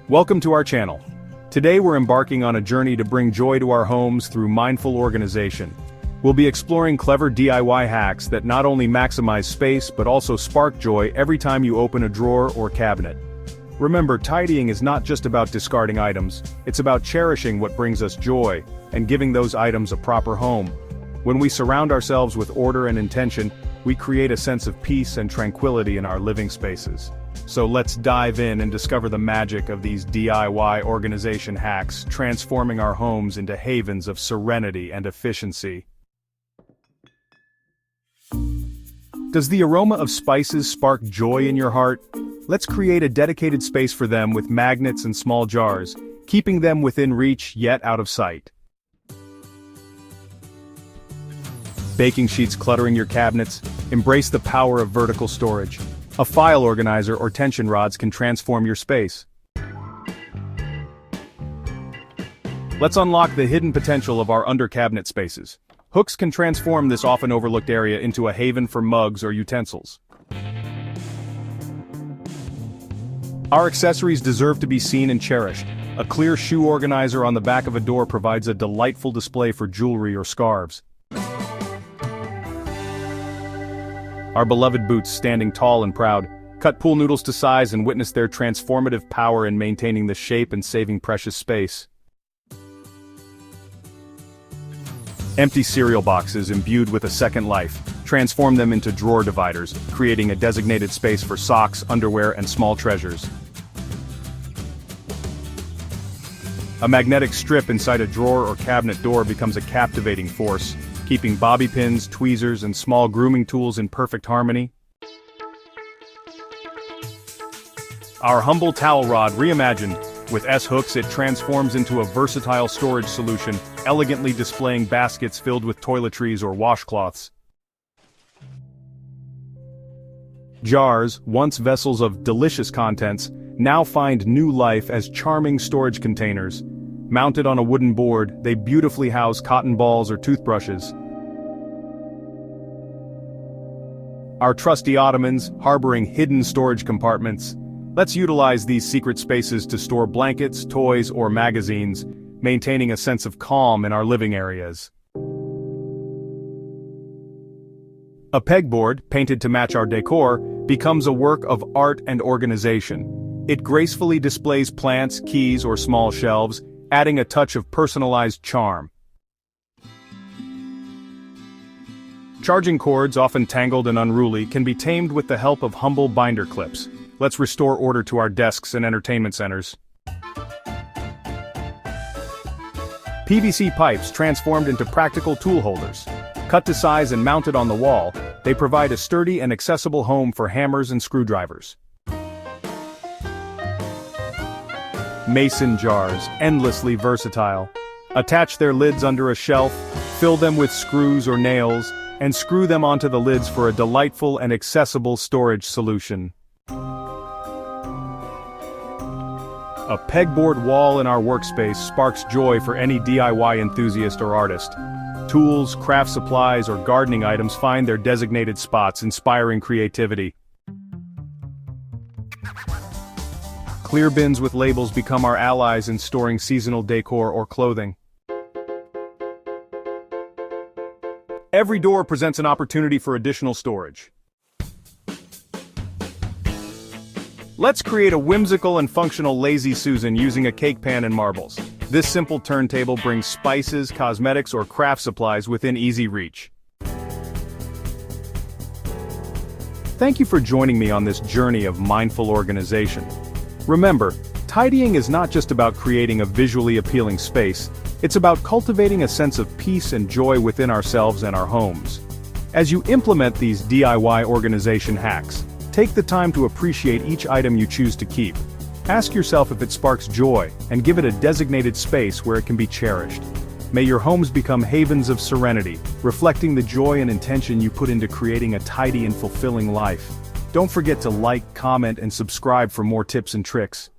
Welcome to our channel. Today we're embarking on a journey to bring joy to our homes through mindful organization. We'll be exploring clever DIY hacks that not only maximize space but also spark joy every time you open a drawer or cabinet. Remember, tidying is not just about discarding items, it's about cherishing what brings us joy and giving those items a proper home. When we surround ourselves with order and intention, we create a sense of peace and tranquility in our living spaces. So let's dive in and discover the magic of these DIY organization hacks, transforming our homes into havens of serenity and efficiency. Does the aroma of spices spark joy in your heart? Let's create a dedicated space for them with magnets and small jars, keeping them within reach yet out of sight. Baking sheets cluttering your cabinets? Embrace the power of vertical storage. A file organizer or tension rods can transform your space. Let's unlock the hidden potential of our under-cabinet spaces. Hooks can transform this often overlooked area into a haven for mugs or utensils. Our accessories deserve to be seen and cherished. A clear shoe organizer on the back of a door provides a delightful display for jewelry or scarves. Our beloved boots, standing tall and proud, cut pool noodles to size and witness their transformative power in maintaining the shape and saving precious space. Empty cereal boxes imbued with a second life, transform them into drawer dividers, creating a designated space for socks, underwear, and small treasures. A magnetic strip inside a drawer or cabinet door becomes a captivating force, keeping bobby pins, tweezers, and small grooming tools in perfect harmony. Our humble towel rod reimagined. With S-hooks, it transforms into a versatile storage solution, elegantly displaying baskets filled with toiletries or washcloths. Jars, once vessels of delicious contents, now find new life as charming storage containers. Mounted on a wooden board, they beautifully house cotton balls or toothbrushes. Our trusty ottomans, harboring hidden storage compartments. Let's utilize these secret spaces to store blankets, toys, or magazines, maintaining a sense of calm in our living areas. A pegboard, painted to match our decor, becomes a work of art and organization. It gracefully displays plants, keys, or small shelves, adding a touch of personalized charm. Charging cords, often tangled and unruly, can be tamed with the help of humble binder clips. Let's restore order to our desks and entertainment centers. PVC pipes transformed into practical tool holders. Cut to size and mounted on the wall, they provide a sturdy and accessible home for hammers and screwdrivers. Mason jars, endlessly versatile. Attach their lids under a shelf, fill them with screws or nails, and screw them onto the lids for a delightful and accessible storage solution. A pegboard wall in our workspace sparks joy for any DIY enthusiast or artist. Tools, craft supplies, or gardening items find their designated spots, inspiring creativity. Clear bins with labels become our allies in storing seasonal decor or clothing. Every door presents an opportunity for additional storage. Let's create a whimsical and functional Lazy Susan using a cake pan and marbles. This simple turntable brings spices, cosmetics, or craft supplies within easy reach. Thank you for joining me on this journey of mindful organization. Remember, tidying is not just about creating a visually appealing space, it's about cultivating a sense of peace and joy within ourselves and our homes. As you implement these DIY organization hacks, take the time to appreciate each item you choose to keep. Ask yourself if it sparks joy, and give it a designated space where it can be cherished. May your homes become havens of serenity, reflecting the joy and intention you put into creating a tidy and fulfilling life. Don't forget to like, comment, and subscribe for more tips and tricks.